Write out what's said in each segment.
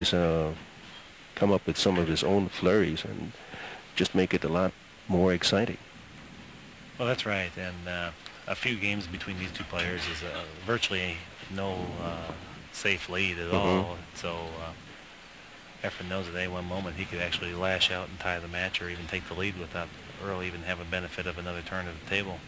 come up with some of his own flurries and just make it a lot more exciting. Well, that's right, and a few games between these two players is virtually no safe lead at all. So Efren knows at any one moment he could actually lash out and tie the match or even take the lead without Earl even having benefit of another turn at the table.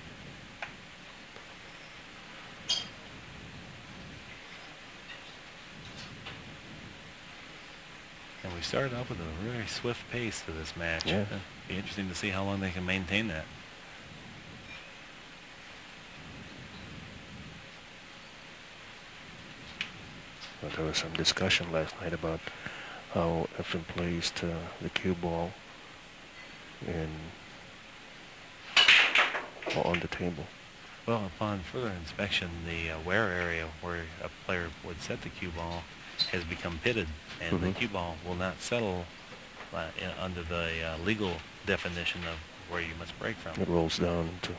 And we started off with a very swift pace to this match. Yeah. It'll be interesting to see how long they can maintain that. Well, there was some discussion last night about how Efren plays to the cue ball on the table. Well, upon further inspection, the wear area where a player would set the cue ball has become pitted, and the cue ball will not settle under the legal definition of where you must break from. It rolls down into.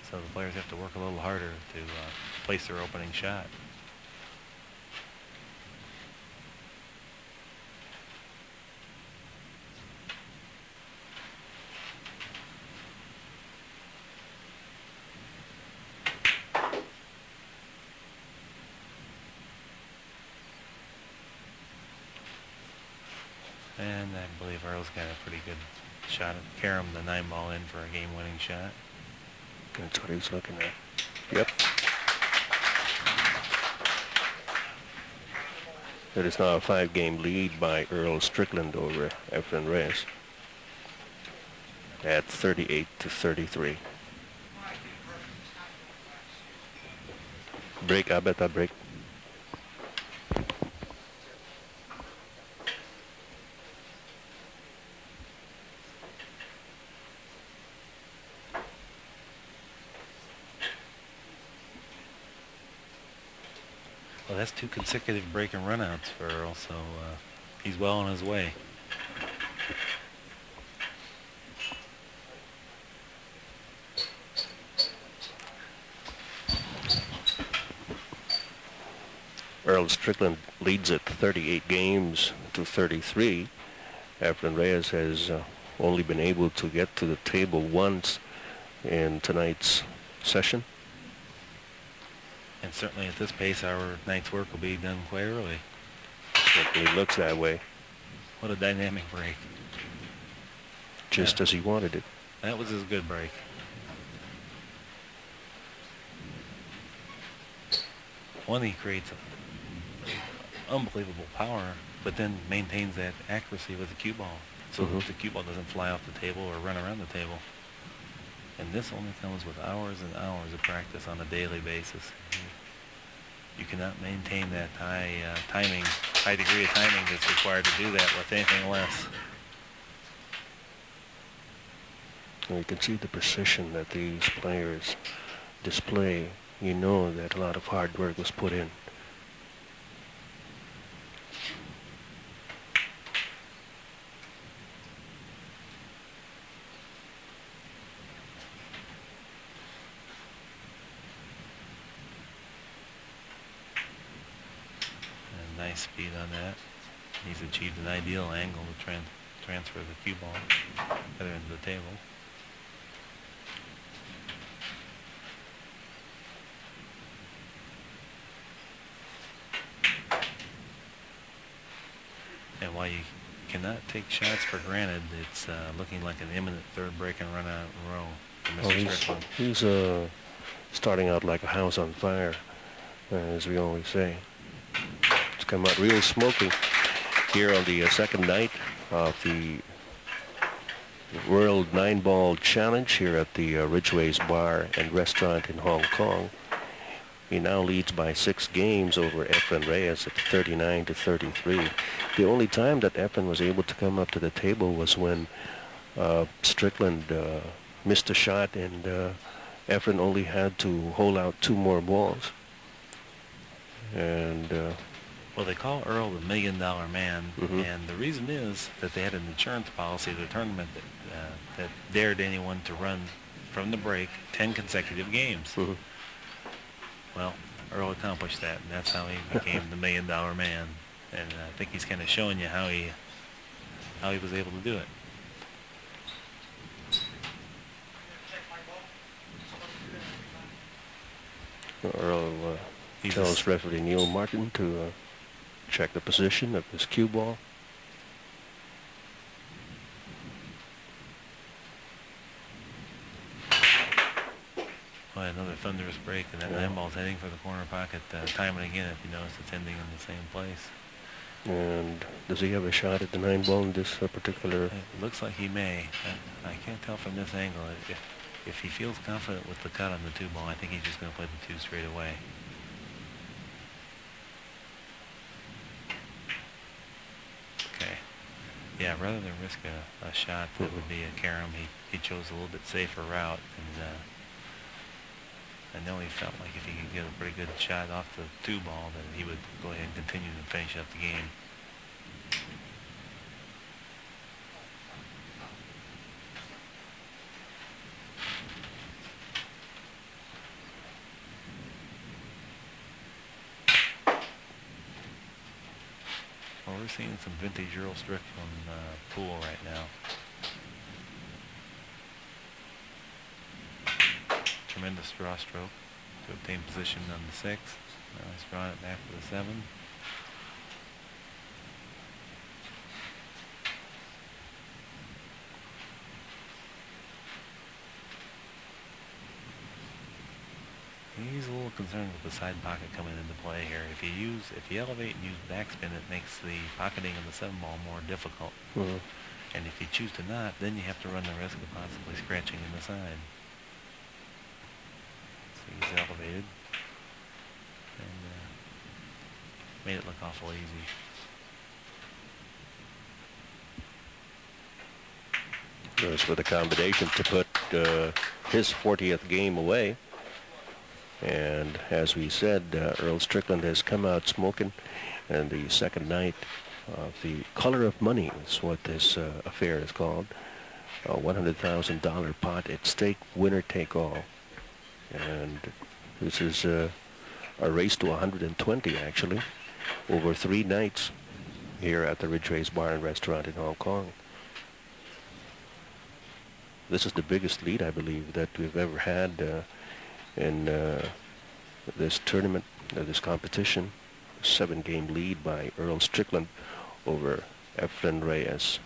So the players have to work a little harder to place their opening shot. And I believe Earl's got a pretty good shot at Karam, the 9-ball in for a game-winning shot. That's what he's looking at. Yep. It is now a 5-game lead by Earl Strickland over Efren Reyes at 38-33. Break, I bet that break. Well, that's 2 consecutive break and runouts for Earl, so he's well on his way. Earl Strickland leads at 38 games to 33. Efren Reyes has only been able to get to the table once in tonight's session. And certainly at this pace, our night's work will be done quite early. Certainly looks that way. What a dynamic break. Just as he wanted it. That was his good break. One, he creates unbelievable power, but then maintains that accuracy with the cue ball. So the cue ball doesn't fly off the table or run around the table. And this only comes with hours and hours of practice on a daily basis. You cannot maintain that high degree of timing that's required to do that with anything less. And you can see the precision that these players display. You know that a lot of hard work was put in. Nice speed on that. He's achieved an ideal angle to transfer the cue ball other end of the table. And while you cannot take shots for granted, it's looking like an imminent third break and run out in a row for Mr. Strickland. He's starting out like a house on fire, as we always say. Come out real smoky here on the second night of the World 9-Ball Challenge here at the Ridgeway's Bar and Restaurant in Hong Kong. He now leads by 6 games over Efren Reyes at 39-33. The only time that Efren was able to come up to the table was when Strickland missed a shot and Efren only had to hold out 2 more balls. And well, they call Earl the $1 million man, and the reason is that they had an insurance policy of the tournament that dared anyone to run from the break 10 consecutive games. Well, Earl accomplished that, and that's how he became the $1 million man. And I think he's kind of showing you how he was able to do it. Earl tells referee Neil Martin to check the position of his cue ball. Well, another thunderous break, and that 9-ball's heading for the corner pocket time and again. If you notice, it's ending in the same place. And does he have a shot at the 9-ball in this particular? It looks like he may. I can't tell from this angle. If he feels confident with the cut on the 2-ball, I think he's just going to play the 2 straight away. Okay. Yeah, rather than risk a shot that would be a carom, he chose a little bit safer route. And I know he felt like if he could get a pretty good shot off the 2-ball, that he would go ahead and continue to finish up the game. Well, we're seeing some vintage Earl Strickland pool right now. Tremendous draw stroke to obtain position on the 6. Now he's drawing it back for the 7. He's a little concerned with the side pocket coming into play here. If you elevate and use backspin, it makes the pocketing of the 7-ball more difficult. And if you choose to not, then you have to run the risk of possibly scratching in the side. He's elevated and made it look awful easy. Goes for the combination to put his 40th game away. And as we said, Earl Strickland has come out smoking, and the second night of the Color of Money is what this affair is called. A $100,000 pot at stake, winner take all. And this is a race to 120, actually, over 3 nights here at the Ridgeways Bar and Restaurant in Hong Kong. This is the biggest lead, I believe, that we've ever had in this tournament, this competition. 7-game lead by Earl Strickland over Efren Reyes.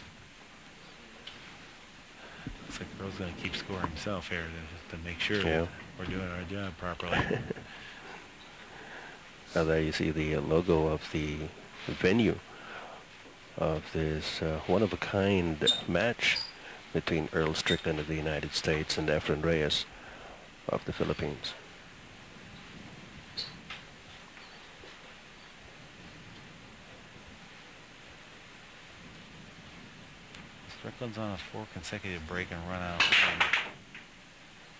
Looks like Earl's going to keep score himself here to make sure that we're doing our job properly. Now there you see the logo of the venue of this one-of-a-kind match between Earl Strickland of the United States and Efren Reyes of the Philippines. Strickland's on a 4 consecutive break and run out,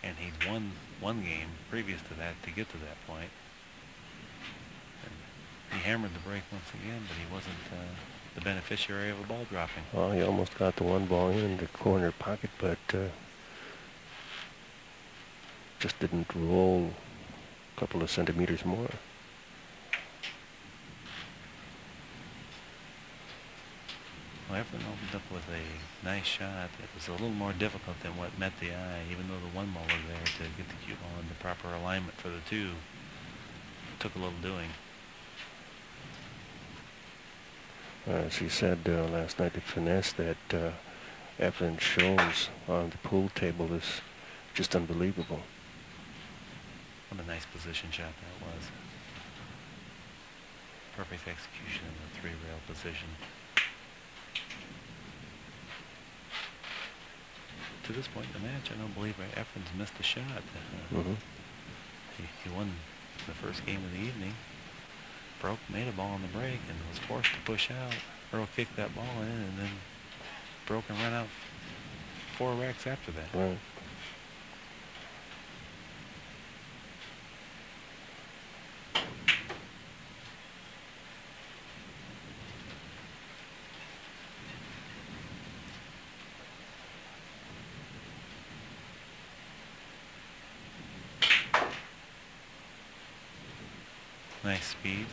and he'd won 1 game previous to that to get to that point. And he hammered the break once again, but he wasn't the beneficiary of a ball dropping. Well, he almost got the 1 ball in the corner pocket, but just didn't roll a couple of centimeters more. Well, Efren opened up with a nice shot. It was a little more difficult than what met the eye, even though the 1 ball was there to get the cue ball in the proper alignment for the 2. It took a little doing. As he said last night at Finesse, that Efren shows on the pool table is just unbelievable. What a nice position shot that was. Perfect execution in the 3-rail position. To this point in the match, I don't believe Efren's missed a shot. He won the first game of the evening, made a ball on the break, and was forced to push out. Earl kicked that ball in, and then broke and ran out 4 racks after that. Right. Nice speed.